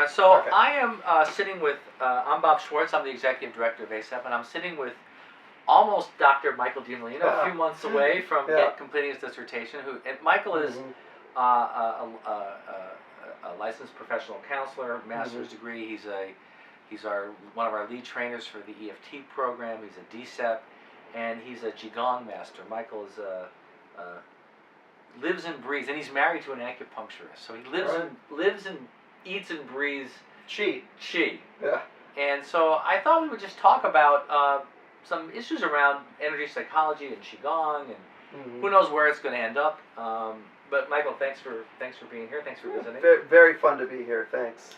So Okay. I am sitting with, I'm Bob Schwartz, I'm the Executive Director of ASAP, and I'm sitting with almost Dr. Michael Dinelino, a few months away from completing his dissertation. And Michael is a licensed professional counselor, master's degree. He's one of our lead trainers for the EFT program. He's a DCEP, and he's a Qigong master. Michael is lives and breathes, and he's married to an acupuncturist. So he lives and eats and breathes Chi. Yeah. And so I thought we would just talk about some issues around energy psychology and Qigong, and who knows where it's going to end up. But Michael, thanks for being here. Thanks for visiting. Very, very fun to be here. Thanks.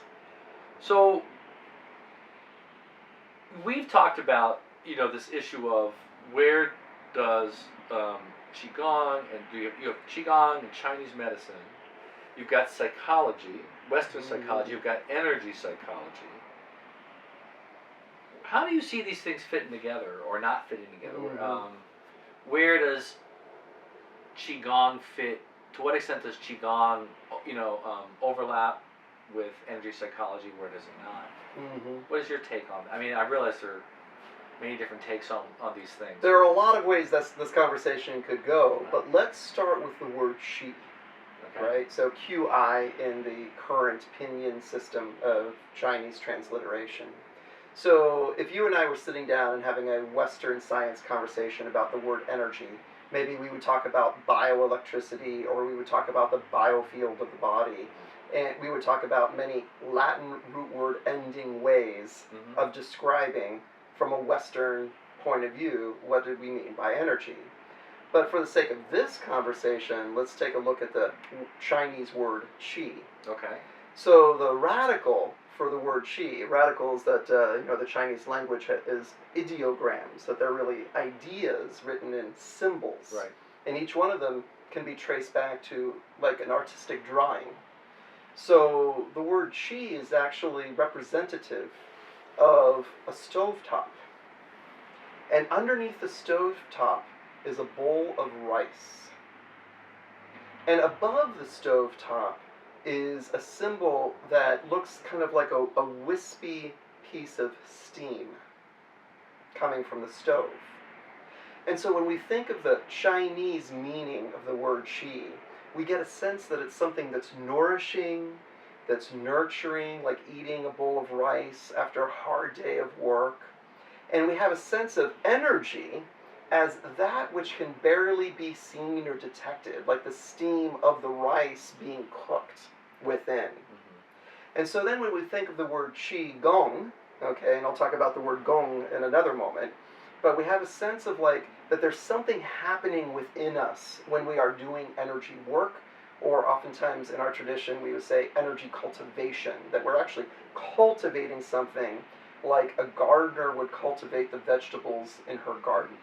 So we've talked about this issue of where does Qigong, and you have Qigong and Chinese medicine. You've got psychology, Western psychology. You've got energy psychology. How do you see these things fitting together, or not fitting together? Where does Qigong fit? To what extent does Qigong, overlap with energy psychology? Where does it not? What is your take on that? I mean, I realize there are many different takes on these things. There are a lot of ways this conversation could go, but let's start with the word Qi. Okay. Right? So Qi in the current pinyin system of Chinese transliteration. So if you and I were sitting down and having a Western science conversation about the word energy, maybe we would talk about bioelectricity, or we would talk about the biofield of the body, and we would talk about many Latin root word ending ways of describing, from a Western point of view, what did we mean by energy. But for the sake of this conversation, let's take a look at the Chinese word qi. Okay. So the radical for the word qi, radicals that the Chinese language is ideograms, that they're really ideas written in symbols. Right. And each one of them can be traced back to like an artistic drawing. So the word qi is actually representative of a stovetop. And underneath the stovetop is a bowl of rice. And above the stovetop is a symbol that looks kind of like a wispy piece of steam coming from the stove. And so when we think of the Chinese meaning of the word qi, we get a sense that it's something that's nourishing, that's nurturing, like eating a bowl of rice after a hard day of work. And we have a sense of energy as that which can barely be seen or detected, like the steam of the rice being cooked within. And so then when we think of the word Chi Gong, okay, and I'll talk about the word Gong in another moment, but we have a sense of like that there's something happening within us when we are doing energy work, or oftentimes in our tradition we would say energy cultivation, that we're actually cultivating something like a gardener would cultivate the vegetables in her garden.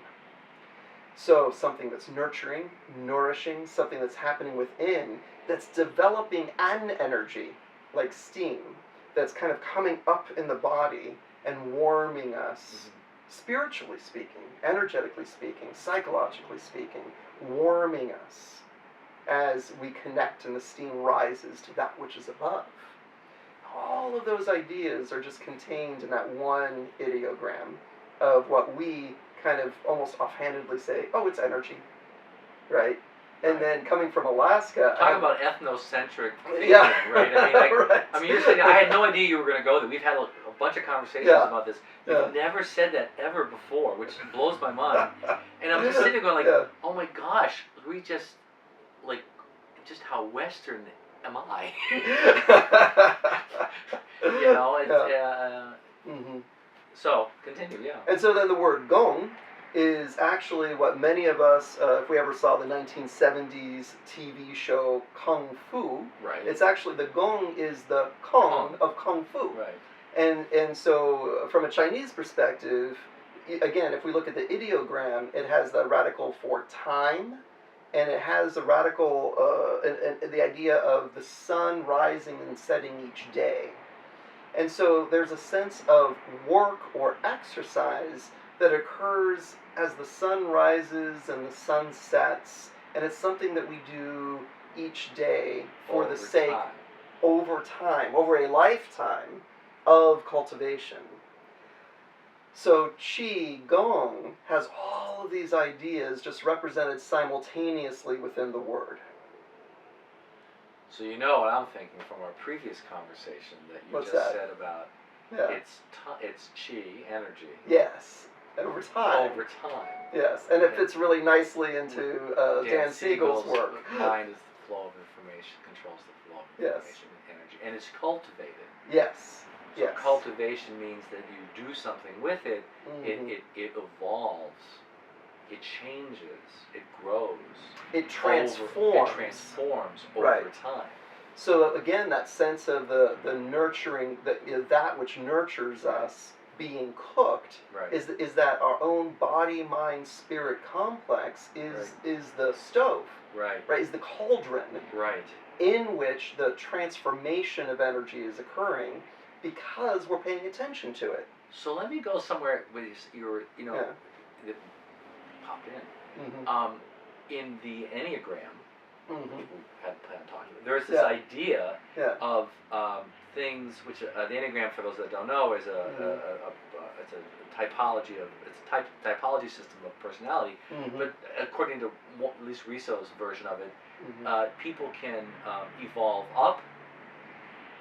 So something that's nurturing, nourishing, something that's happening within, that's developing an energy, like steam, that's kind of coming up in the body and warming us, spiritually speaking, energetically speaking, psychologically speaking, warming us as we connect and the steam rises to that which is above. All of those ideas are just contained in that one ideogram of what we kind of almost offhandedly say, oh, it's energy, right? And then coming from Alaska... Talk about ethnocentric thinking, right? I mean, you're saying, I had no idea you were going to go there. We've had a bunch of conversations about this. You've never said that ever before, which blows my mind. And I'm just sitting there going like, oh my gosh, we just, like, just how Western am I? So, continue, And so then the word Gong is actually what many of us, if we ever saw the 1970s TV show Kung Fu, it's actually, the Gong is the Kong of Kung Fu. Right. And so from a Chinese perspective, again, if we look at the ideogram, it has the radical for time, and it has the radical, the idea of the sun rising and setting each day. And so there's a sense of work or exercise that occurs as the sun rises and the sun sets, and it's something that we do each day for the sake over time, over a lifetime of cultivation. So Chi Gong has all of these ideas just represented simultaneously within the word. So you know what I'm thinking from our previous conversation that you What's just that? said about Yeah. it's chi, energy. Yes. Over time. Over time. Yes, and it fits really nicely into Dan Siegel's work. Mind is the flow of information, controls the flow of information and energy, and it's cultivated. Yes. So cultivation means that you do something with it. Mm-hmm. It evolves, it changes, it grows. It transforms. Over time. So again, that sense of the nurturing, that which nurtures us being cooked, is that our own body, mind, spirit complex is the stove, right? Is the cauldron, in which the transformation of energy is occurring because we're paying attention to it. So let me go somewhere with your, that popped in. Mm-hmm. In the Enneagram, we had planned on talking about, there's this idea of things which the Enneagram, for those that don't know, is it's a typology typology system of personality. But according to at least Risso's version of it, people can evolve up,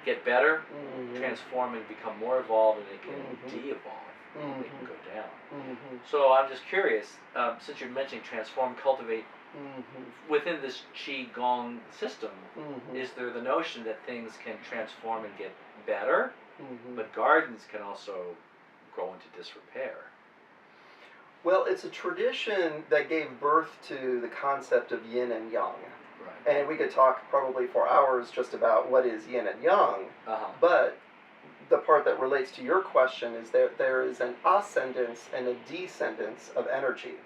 get better, transform and become more evolved, and they can de-evolve. They can go down. So I'm just curious, since you're mentioning transform, cultivate, within this Chi Gong system, is there the notion that things can transform and get better, but gardens can also grow into disrepair? Well, it's a tradition that gave birth to the concept of yin and yang. Right. And we could talk probably for hours just about what is yin and yang, but the part that relates to your question is that there is an ascendance and a descendance of energy.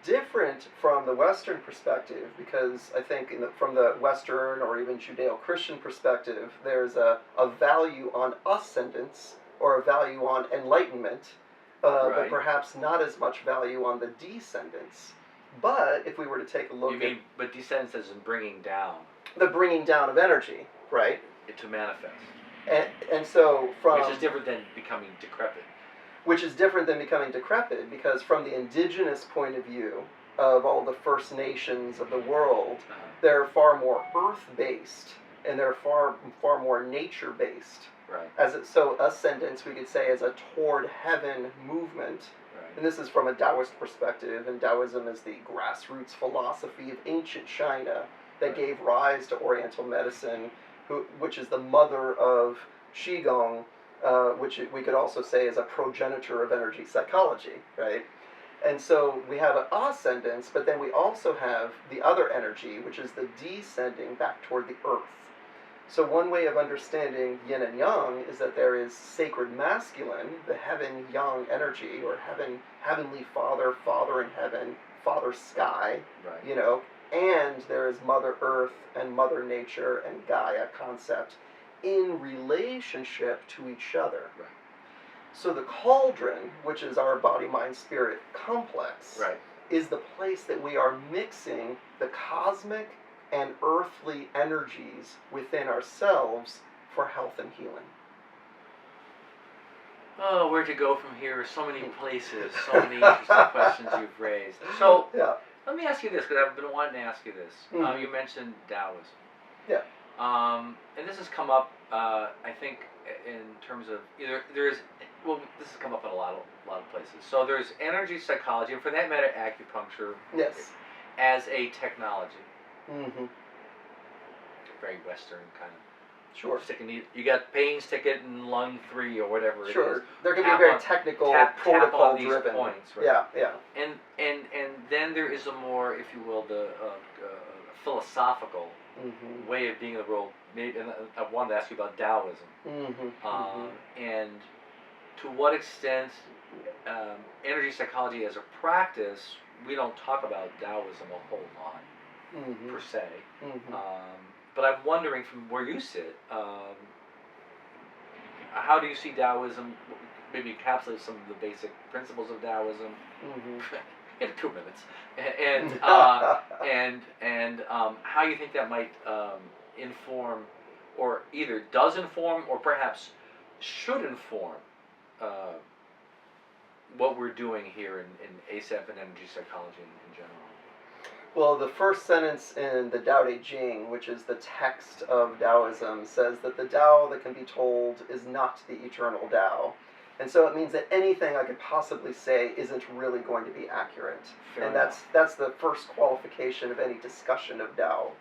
Different from the Western perspective, because I think from the Western or even Judeo-Christian perspective, there's a value on ascendance or a value on enlightenment, but perhaps not as much value on the descendants. But if we were to take a look but descendants as in bringing down. The bringing down of energy, right? To manifest. And so from... Which is different than becoming decrepit. Which is different than becoming decrepit, because from the indigenous point of view of all the First Nations of the world, they're far more earth-based, and they're far more nature-based. So ascendance, we could say, is a toward heaven movement. And this is from a Taoist perspective, and Taoism is the grassroots philosophy of ancient China that gave rise to Oriental medicine, which is the mother of Qigong, which we could also say is a progenitor of energy psychology, right? And so we have an ascendance, but then we also have the other energy, which is the descending back toward the earth. So one way of understanding yin and yang is that there is sacred masculine, the heaven-yang energy, or heavenly father, father in heaven, father sky, and there is Mother Earth and Mother Nature and Gaia concept in relationship to each other. So the cauldron, which is our body, mind, spirit complex, is the place that we are mixing the cosmic and earthly energies within ourselves for health and healing. Oh, where to go from here? So many places, so many interesting questions you've raised. So let me ask you this, because I've been wanting to ask you this. You mentioned Taoism. And this has come up, I think, in terms of this has come up in a lot of places. So there's energy psychology, and for that matter, acupuncture. As a technology. Very Western kind of. You got pain, stick it in lung 3 or whatever it is. There can be very technical, protocol-driven points, And then there is a more, if you will, the philosophical way of being in the world. Maybe, and I wanted to ask you about Taoism. And to what extent energy psychology as a practice, we don't talk about Taoism a whole lot, per se. But I'm wondering, from where you sit, how do you see Taoism, maybe encapsulate some of the basic principles of Taoism in 2 minutes, and how you think that might inform or either does inform or perhaps should inform what we're doing here in ASAP and energy psychology in general? Well, the first sentence in the Tao Te Ching, which is the text of Taoism, says that the Tao that can be told is not the eternal Tao. And so it means that anything I could possibly say isn't really going to be accurate. Fair and enough. that's the first qualification of any discussion of Tao.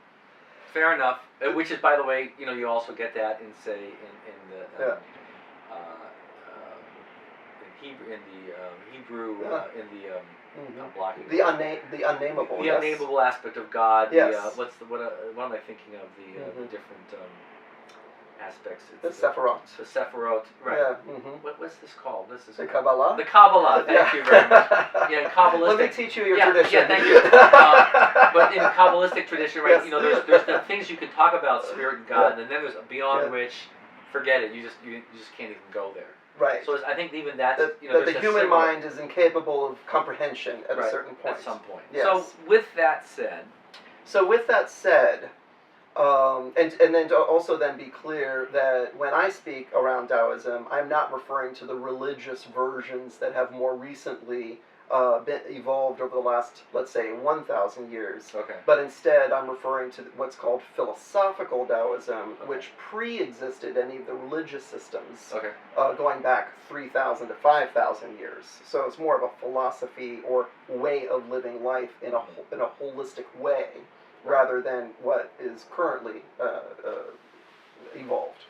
Fair enough. Which is, by the way, you also get that in, say, in the Hebrew, I'm blocking the unnameable. the Yes. unnameable aspect of God. Yes. What am I thinking of? The different aspects. The Sephirot. The Sephirot, right? Yeah. What's this called? This is The Kabbalah. The Kabbalah. Thank you very much. Yeah, in Kabbalistic. Let me teach you your tradition. Yeah, thank you. But in the Kabbalistic tradition, right? Yes. There's the things you can talk about, spirit and God, and then there's beyond which, forget it. You just can't even go there. Right. So I think even that's that the human mind is incapable of comprehension at a certain point. At some point. Yes. So with that said, and then to also then be clear that when I speak around Taoism, I'm not referring to the religious versions that have more recently been evolved over the last, let's say, 1,000 years. Okay. But instead, I'm referring to what's called philosophical Taoism, which pre-existed any of the religious systems, going back 3,000 to 5,000 years. So it's more of a philosophy or way of living life in a holistic way, rather than what is currently evolved.